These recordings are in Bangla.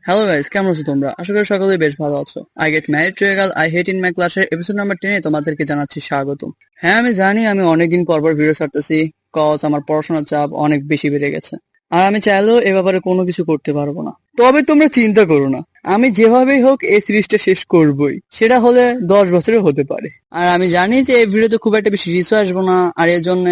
হ্যালো গাইস, কেমন আছো তোমরা? আশা করি সকলেই বেশ ভালো আছো। I get married to a girl I hate in my ক্লাসের এপিসোড নাম্বার 10 এ তোমাদেরকে জানাচ্ছি স্বাগতম। হ্যাঁ, আমি জানি আমি অনেকদিন পর ভিডিও ছাড়তেছি, কজ আমার পড়াশোনার চাপ অনেক বেশি বেড়ে গেছে। আর আমি চাইলেও এ ব্যাপারে কোনো কিছু করতে পারবো না। তবে তোমরা চিন্তা করো না, আমি যেভাবেই হোক এই সিরিজটা শেষ করবই, সেটা হলে 10 বছরেও হতে পারে। আর আমি জানি যে এই ভিডিওতে খুব একটা বেশি রিচও আসবো না, আর এর জন্য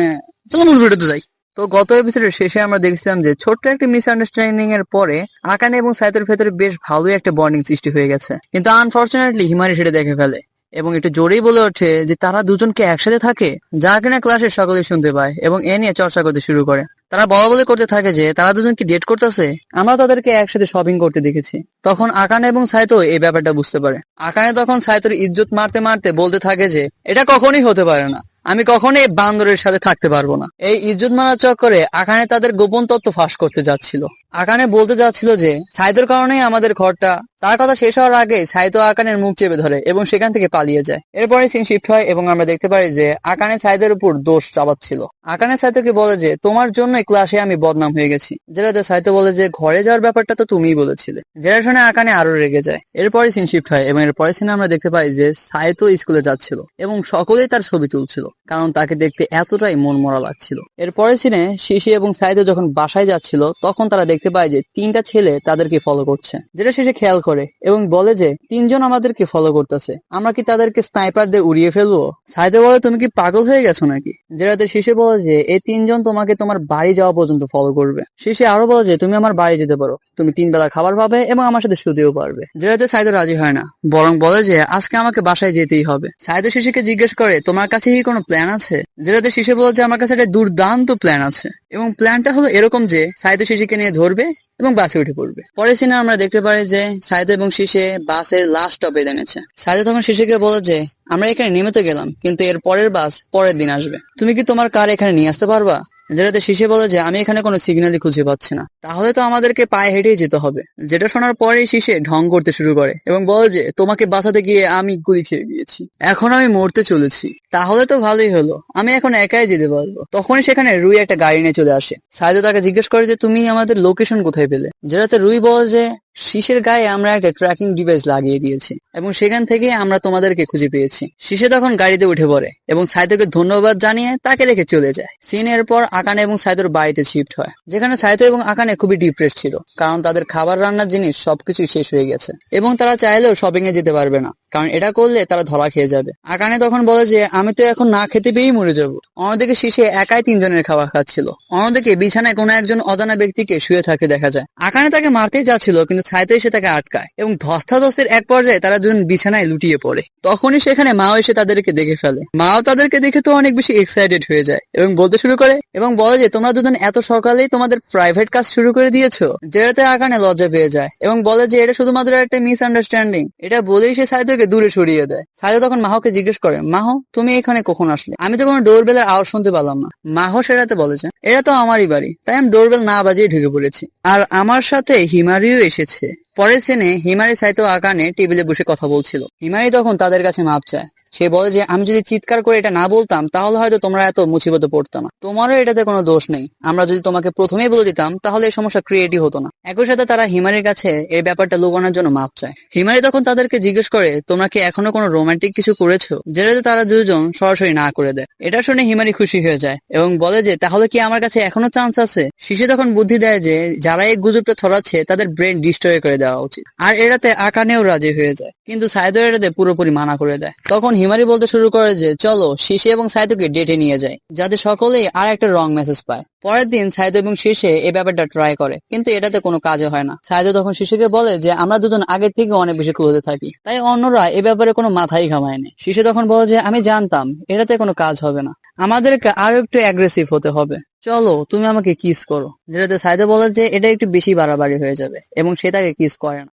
চলো মূল ভিডিওতে যাই। তো গত এপিসোডের শেষে আমরা দেখছিলাম যে ছোট্ট একটা মিসআন্ডারস্ট্যান্ডিং এর পরে আকানে এবং সাইতের ভেতরে বেশ ভালোই একটা বন্ডিং সৃষ্টি হয়ে গেছে, কিন্তু আনফরচুনেটলি হিমারি সেটা দেখে ফেলে এবং একটু জোরেই বলে ওঠে যে তারা দুজনকে একসাথে থাকে, যা কিনা ক্লাসের সকলেই শুনতে পায় এবং এ নিয়ে চর্চা করতে শুরু করে। তারা বলা বলে করতে থাকে যে তারা দুজনকে ডেট করতেছে, আমরা তাদেরকে একসাথে শপিং করতে দেখেছি। তখন আকানে এবং সাইতো এই ব্যাপারটা বুঝতে পারে। আকানে তখন সাইতোর ইজ্জত মারতে মারতে বলতে থাকে যে এটা কখনোই হতে পারে না, আমি কখনোই এই বান্দরের সাথে থাকতে পারবো না। এই ইজ্জত মারার চক্করে আকানে তাদের গোপন তথ্য ফাঁস করতে যাচ্ছিল। আকানে বলতে যাচ্ছিল যে সাইতোর কারণেই আমাদের ঘরটা। তার কথা শেষ হওয়ার আগে সাইতো আকানের মুখ চেপে ধরে এবং সেখান থেকে পালিয়ে যায়। এরপরে সিন শিফট হয় এবং আমরা দেখতে পাই যে আকানে সাইদের উপর দোষ চাপাচ্ছিল। আকানে সাইতোকে বলে যে তোমার জন্যই ক্লাসে আমি বদনাম হয়ে গেছি, যেটাতে সাইতো বলে যে ঘরে যাওয়ার ব্যাপারটা তো তুমিই বলেছিলে, যেটা শুনে আকানে আরো রেগে যায়। এরপরে সিন শিফট হয় এবং এরপরে সিনে আমরা দেখতে পাই যে সাইতো স্কুলে যাচ্ছিল এবং সকলেই তার ছবি তুলছিল, কারণ তাকে দেখতে এতটাই মন মরা লাগছিল। এরপরে সিনে শিশি এবং সাইতো যখন বাসায় যাচ্ছিল তখন তারা দেখতে পায় যে 3টা ছেলে তাদেরকে ফলো করছে, যেটা শেষে খেয়াল করে এবং বলে যে 3জন আমাদেরকে ফলো করতেছে, আমরা কি তাদেরকে স্নাইপার দিয়ে উড়িয়ে ফেলবো? সাইতো বলে তুমি কি পাগল হয়ে গেছো নাকি? যেটাতে শিশি বলে যে এই 3জন তোমাকে তোমার বাড়ি যাওয়া পর্যন্ত ফলো করবে। শিশি আরো বলে যে তুমি আমার বাড়ি যেতে পারো, তুমি 3 বেলা খাবার পাবে এবং আমার সাথে শুতেও পারবে। যেটাতে সাইতো রাজি হয় না, বরং বলে যে আজকে আমাকে বাসায় যেতেই হবে। সাইতো শিশিকে জিজ্ঞেস করে তোমার কাছে কি কোনো প্ল্যান আছে? যেটাতে শিশি বলে যে আমার কাছে একটা দুর্দান্ত প্ল্যান আছে এবং প্ল্যানটা হলো এরকম যে সাইতো শিশিকে নিয়ে ধরবে এবং বাসে উঠে পড়বে। পরের সিনে আমরা দেখতে পাই যে সাইতো এবং শিশে বাসের লাস্ট স্টপে নেমেছে। সাইতো তখন শিশিকে বলে যে আমরা এখানে নেমে তো গেলাম, কিন্তু এর পরের বাস পরের দিন আসবে, তুমি কি তোমার কার এখানে নিয়ে আসতে পারবা? যেটাতে শিশে বলে যে আমি এখানে কোনো সিগন্যালই খুঁজে পাচ্ছি না, তাহলে তো আমাদেরকে পায়ে হেঁটেই যেতে হবে। যেটা শোনার পরেই শিশে ঢং করতে শুরু করে এবং বলে যে তোমাকে বাঁচাতে গিয়ে আমি গুলি খেয়ে গিয়েছি, এখন আমি মরতে চলেছি। তাহলে তো ভালোই হলো, আমি এখন একাই যেতে পারবো। তখনই সেখানে রুই একটা গাড়ি নিয়ে চলে আসে। সাইদো তাকে জিজ্ঞেস করে যে তুমি আমাদের লোকেশন কোথায় পেলে? যেটাতে রুই বলে যে শীষের গায়ে আমরা একটা ট্র্যাকিং ডিভাইস লাগিয়ে দিয়েছি এবং সেখান থেকে আমরা তোমাদেরকে খুঁজে পেয়েছি। শীষে তখন গাড়িতে উঠে পড়ে এবং সাইতোকে ধন্যবাদ জানিয়ে তাকে রেখে চলে যায়। সিনের পর আকানে এবং সাইতোর বাড়িতে শিফট হয়, যেখানে সাইতো এবং আকানে খুবই ডিপ্রেস ছিল, কারণ তাদের খাবার রান্নার জিনিস সবকিছুই শেষ হয়ে গেছে এবং তারা চাইলেও শপিং এ যেতে পারবে না, কারণ এটা করলে তারা ধরা খেয়ে যাবে। আকানে তখন বলে যে আমি তো এখন না খেতে পেয়েই মরে যাব। অন্যদিকে শীষে একাই 3জনের খাবার খাচ্ছিল। অন্যদিকে বিছানায় কোনো একজন অজানা ব্যক্তিকে শুয়ে থাকতে দেখা যায়। আকানে তাকে মারতেই যাচ্ছিল, কিন্তু সাইতো এসে তাকে আটকায় এবং ধস্তাধস্তির এক পর্যায়ে তারা দুজন বিছানায় লুটিয়ে পড়ে। তখনই সেখানে মাও এসে তাদেরকে দেখে ফেলে। মাও তাদেরকে দেখে তো অনেক বেশি এক্সাইটেড হয়ে যায় এবং বলতে শুরু করে এবং বলে যে তোমরা দুজন এত সকালেই তোমাদের প্রাইভেট কাজ শুরু করে দিয়েছো। যেটাতে আকানে লজ্জা পেয়ে যায় এবং বলে যে এটা শুধুমাত্র একটা মিসআন্ডারস্ট্যান্ডিং। এটা বলেই সে সাইতোকে দূরে সরিয়ে দেয়। সাইতো তখন মাহকে জিজ্ঞেস করে মাহ তুমি এখানে কখন আসলে? আমি তো কোনো ডোরবেলের আওয়াজ শুনতে পেলাম না। মাহ সেটাতে বলেছে এটা তো আমারই বাড়ি, তাই আমি ডোরবেল না বাজিয়ে ঢুকে পড়েছি, আর আমার সাথে হিমারিও এসেছে। পরের সিনে হিমারি সাইতো আকানে টেবিলে বসে কথা বলছিল। হিমারি তখন তাদের কাছে মাপ চায়। সে বলে যে আমি যদি চিৎকার করে এটা না বলতাম তাহলে হয়তো তোমরা এত মুসিবতে পড়তো না, তোমারও এটাতে কোনো দোষ নেই। আমরা যদি তোমাকে প্রথমেই বলে দিতাম তাহলে এই সমস্যা ক্রিয়েটই হতো না। একই সাথে তারা হিমারির কাছে এই ব্যাপারটা লুকানোর জন্য মাপ চায়। হিমারি তখন তাদেরকে জিজ্ঞেস করে তোমরা কি এখনো কোনো রোমান্টিক কিছু করেছো? যেটাতে তারা দুজন সরাসরি না করে দেয়। এটা শুনে হিমারি খুশি হয়ে যায় এবং বলে যে তাহলে কি আমার কাছে এখনো চান্স আছে? শিশে তখন বুদ্ধি দেয় যে যারা এই গুজবটা ছড়াচ্ছে তাদের ব্রেন ডিস্ট্রয় করে দেওয়া উচিত, আর এটাতে আকানেও রাজি হয়ে যায়, কিন্তু সাইতো এটাতে পুরোপুরি মানা করে দেয়। তখন হিমারি বলতে শুরু করে যে চলো শিশে এবং সাইতোকে ডেটে নিয়ে যায়, যাতে সকলেই আর একটা রং মেসেজ পায়। পরের দিন সাইতো এবং শিশে এই ব্যাপারটা ট্রাই করে, কিন্তু এটাতে কোনো কাজে হয় না। সাইতো তখন শিশিকে বলে যে আমরা দুজন আগের থেকে অনেক বেশি ক্লোজে থাকি, তাই অন্যরা এ ব্যাপারে কোনো মাথাই ঘামায়নি। শিশে তখন বলে যে আমি জানতাম এটাতে কোনো কাজ হবে না, আমাদেরকে আরো একটু অ্যাগ্রেসিভ হতে হবে, চলো তুমি আমাকে কিস করো। যেটাতে সাইতো বলে যে এটা একটু বেশি বাড়াবাড়ি হয়ে যাবে এবং সে তাকে কিস করে না।